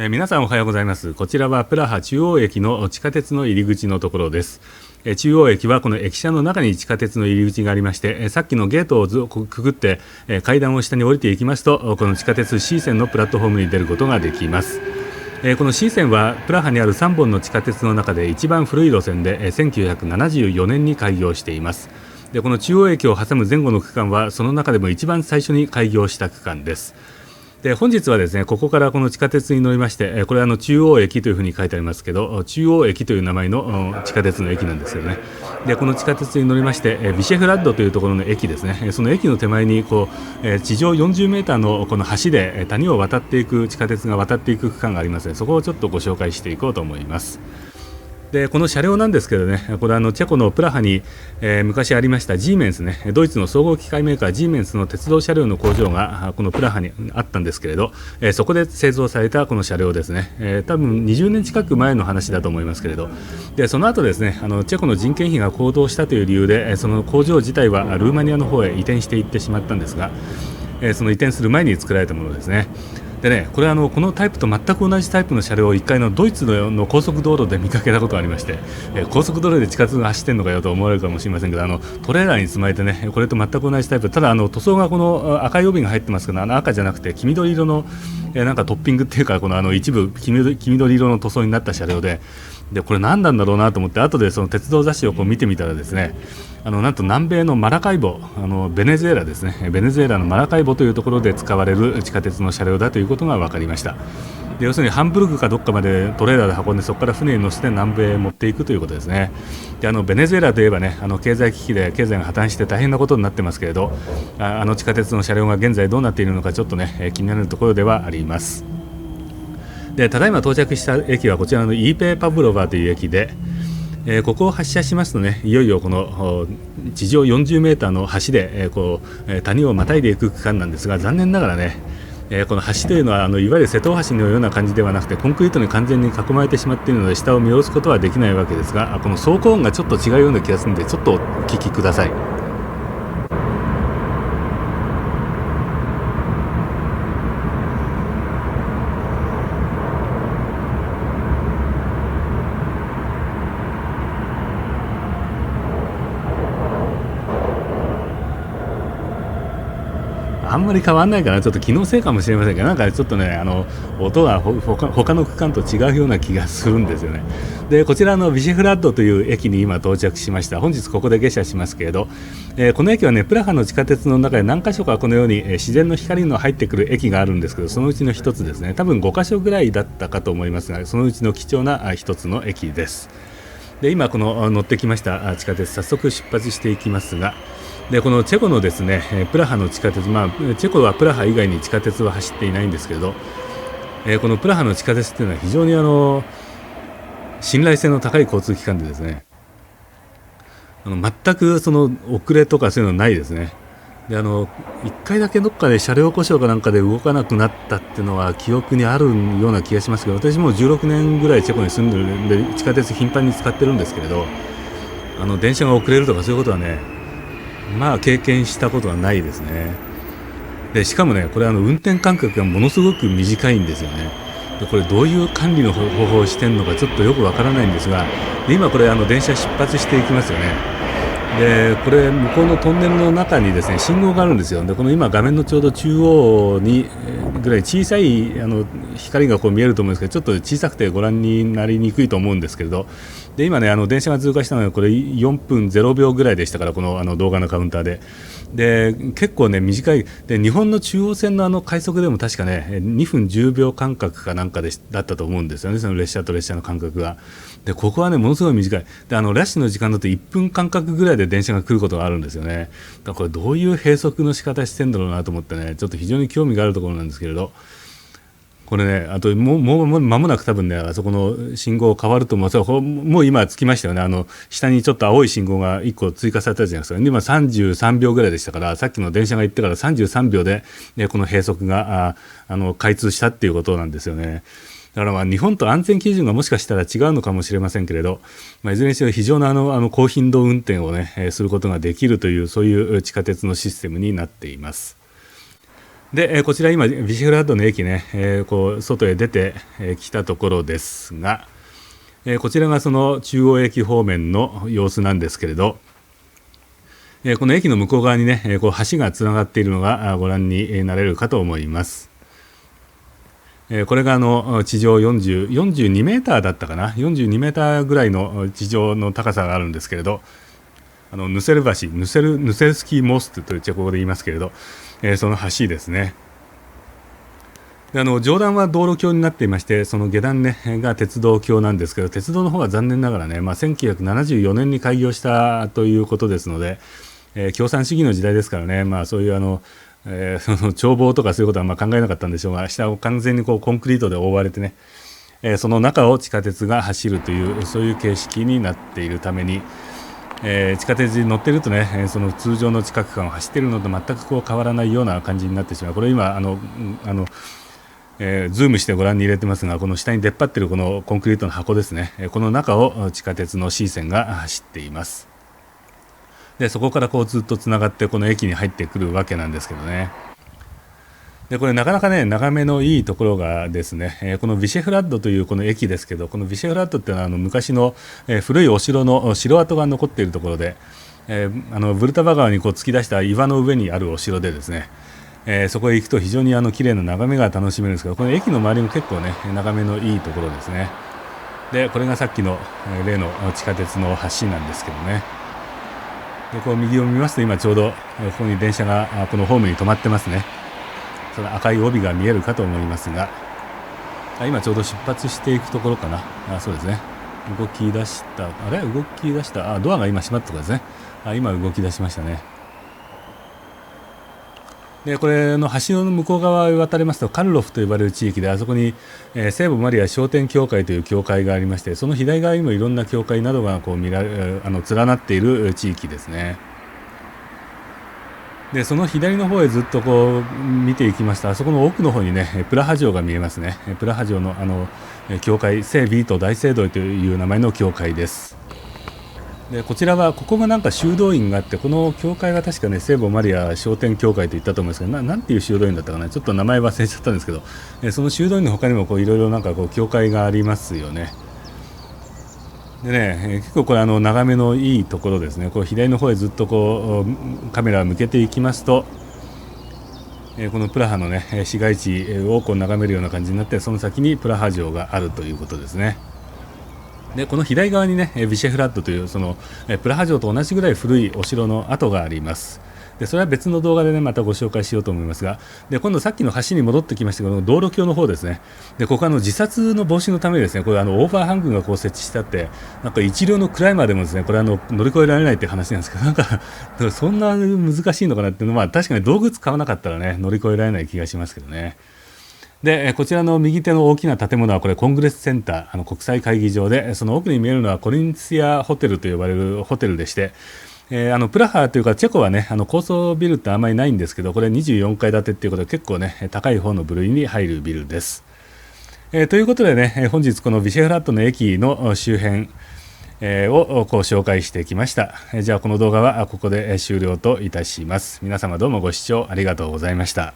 皆さんおはようございます。こちらはプラハ中央駅の地下鉄の入り口のところです。中央駅はこの駅舎の中に地下鉄の入り口がありまして、さっきのゲートをくぐって階段を下に降りていきますと、この地下鉄 C 線のプラットフォームに出ることができます。この C 線はプラハにある3本の地下鉄の中で一番古い路線で1974年に開業しています。でこの中央駅を挟む前後の区間はその中でも一番最初に開業した区間です。で本日はですね、ここからこの地下鉄に乗りまして、これは中央駅というふうに書いてありますけど、中央駅という名前の地下鉄の駅なんですよね。でこの地下鉄に乗りまして、ビシェフラッドというところの駅ですね、その駅の手前に地上40メーターのこの橋で谷を渡っていく、地下鉄が渡っていく区間がありますので、そこをちょっとご紹介していこうと思います。でこの車両なんですけどね、これチェコのプラハに、昔ありましたジーメンスね、ドイツの総合機械メーカージーメンスの鉄道車両の工場がこのプラハにあったんですけれど、そこで製造されたこの車両ですね、多分20年近く前の話だと思いますけれど、でその後ですね、チェコの人件費が高騰したという理由で、その工場自体はルーマニアの方へ移転していってしまったんですが、その移転する前に作られたものですね。でね、これこのタイプと全く同じタイプの車両を1回ドイツの高速道路で見かけたことがありまして、高速道路で地下鉄が走ってるのかよと思われるかもしれませんけど、トレーラーに積まれてね、これと全く同じタイプ、ただ塗装がこの赤い帯が入ってますけど、赤じゃなくて黄緑色の、なんかトッピングっていうか、この一部黄緑色の塗装になった車両で、これ何なんだろうなと思って、後でその鉄道雑誌を見てみたらですね、なんと南米のマラカイボ、ベネズエラですね、ベネズエラのマラカイボというところで使われる地下鉄の車両だということが分かりました。で要するにハンブルクかどっかまでトレーラーで運んで、そこから船に乗せて南米へ持っていくということですね。でベネズエラといえばね、経済危機で経済が破綻して大変なことになってますけれど、地下鉄の車両が現在どうなっているのかちょっとね、気になるところではあります。でただいま到着した駅はこちらのイーペーパブロバという駅で、ここを発車しますとね、いよいよこの地上40メーターの橋で、谷をまたいでいく区間なんですが、残念ながらね、この橋というのはいわゆる瀬戸大橋のような感じではなくて、コンクリートに完全に囲まれてしまっているので下を見下ろすことはできないわけですが、この走行音がちょっと違うような気がするので、ちょっとお聞きください。あんまり変わんないかな、ちょっと気のせいかもしれませんけど、なんかちょっとね、音が他の区間と違うような気がするんですよね。でこちらのビシェフラッドという駅に今到着しました。本日ここで下車しますけれど、この駅はね、プラハの地下鉄の中で何箇所かこのように自然の光の入ってくる駅があるんですけど、そのうちの一つですね、多分5箇所ぐらいだったかと思いますが、そのうちの貴重な一つの駅です。で今この乗ってきました地下鉄、早速出発していきますが、でこのチェコのですね、プラハの地下鉄、チェコはプラハ以外に地下鉄は走っていないんですけれど、このプラハの地下鉄というのは非常に信頼性の高い交通機関でですね、全くその遅れとかそういうのないですね。で1回だけどっかで車両故障かなんかで動かなくなったっていうのは記憶にあるような気がしますけど、私も16年ぐらいチェコに住んでるんで地下鉄頻繁に使ってるんですけれど、電車が遅れるとかそういうことはね、経験したことはないですね。でしかもね、これ運転間隔がものすごく短いんですよね。でこれどういう管理の方法をしてるのかちょっとよくわからないんですが、で今これ電車出発していきますよね。でこれ向こうのトンネルの中にですね、信号があるんですよ。でこの今画面のちょうど中央にぐらい小さい光が見えると思うんですけど、ちょっと小さくてご覧になりにくいと思うんですけれど、で今ね電車が通過したのはこれ4分0秒ぐらいでしたから、この動画のカウンターで結構ね短いで、日本の中央線の快速でも確かね2分10秒間隔かなんかだったと思うんですよね、その列車と列車の間隔が。でここはねものすごい短いで、ラッシュの時間だと1分間隔ぐらいで電車が来ることがあるんですよね。だからこれどういう閉塞の仕方してんだろうなと思ってね、ちょっと非常に興味があるところなんですけれど、これね、あともう間もなく多分ね、あそこの信号変わると思う。もう今つきましたよね。下にちょっと青い信号が1個追加されたじゃないですか。今33秒ぐらいでしたから、さっきの電車が行ってから33秒で、この閉塞が開通したっていうことなんですよね。だから日本と安全基準がもしかしたら違うのかもしれませんけれど、いずれにせよ非常な高頻度運転をね、することができるという、そういう地下鉄のシステムになっています。で、こちら今ビシェフラッドの駅ね、こう外へ出てきたところですが、こちらがその中央駅方面の様子なんですけれど、この駅の向こう側にね、こう橋がつながっているのがご覧になれるかと思います。これが地上42メーターだったかな、42メーターぐらいの地上の高さがあるんですけれど、ヌセル橋、ヌセルスキーモストというチェコ語で言いますけれど、その橋ですね。で上段は道路橋になっていまして、その下段、ね、が鉄道橋なんですけど、鉄道の方は残念ながらね、1974年に開業したということですので、共産主義の時代ですからね、そういうその眺望とかそういうことは考えなかったんでしょうが、下を完全にこうコンクリートで覆われてね、その中を地下鉄が走るというそういう形式になっているために、地下鉄に乗っているとね、その通常の地下区間を走っているのと全くこう変わらないような感じになってしまう。これ今ズームしてご覧に入れてますが、この下に出っ張っているこのコンクリートの箱ですね、この中を地下鉄の C 線が走っています。でそこからこうずっとつながってこの駅に入ってくるわけなんですけどね。でこれなかなかね眺めのいいところがですね、このビシェフラッドというこの駅ですけど、このビシェフラッドっていうのは昔の、古いお城の城跡が残っているところで、ブルタバ川にこう突き出した岩の上にあるお城でですね、そこへ行くと非常に綺麗な眺めが楽しめるんですけど、この駅の周りも結構ね眺めのいいところですね。でこれがさっきの、例の地下鉄の橋なんですけどね。でこう右を見ますと今ちょうどここに電車がこのホームに止まってますね。その赤い帯が見えるかと思いますが、今ちょうど出発していくところかな。そうですね、動き出した、動き出した、ドアが今閉まったところですね。今動き出しましたね。でこれの橋の向こう側を渡りますとカルロフと呼ばれる地域で、あそこに、聖母マリア商店教会という教会がありまして、その左側にもいろんな教会などがこう連なっている地域ですね。でその左の方へずっとこう見ていきますと、あそこの奥の方にねプラハ城が見えますね。プラハ城の教会、聖ビート大聖堂という名前の教会です。でこちらはここがなんか修道院があって、この教会が確かね聖母マリア商店教会と言ったと思うんですけど、なんていう修道院だったかな、ちょっと名前忘れちゃったんですけど、その修道院の他にもいろいろなんかこう教会がありますよね。でね、結構これ眺めのいいところですね。こう左の方へずっとこうカメラを向けていきますと、このプラハのね市街地をこう眺めるような感じになって、その先にプラハ城があるということですね。でこの左側にねビシェフラッドというそのプラハ城と同じぐらい古いお城の跡があります。でそれは別の動画でねまたご紹介しようと思いますが、で今度さっきの橋に戻ってきましたけど、道路橋の方ですね。でここ自殺の防止のためにですね、これオーバーハングがこう設置してあって、なんか一両のクライマーでもですねこれ乗り越えられないっていう話なんですけど、なんかそんな難しいのかなっていうのは、確かに道具使わなかったらね乗り越えられない気がしますけどね。でこちらの右手の大きな建物はこれコングレスセンター、国際会議場で、その奥に見えるのはコリンツィアホテルと呼ばれるホテルでして、プラハというかチェコはね高層ビルってあまりないんですけど、これ24階建てっていうことで結構ね高い方の部類に入るビルです。ということでね、本日このビシェフラットの駅の周辺をこう紹介してきました。じゃあこの動画はここで終了といたします。皆様どうもご視聴ありがとうございました。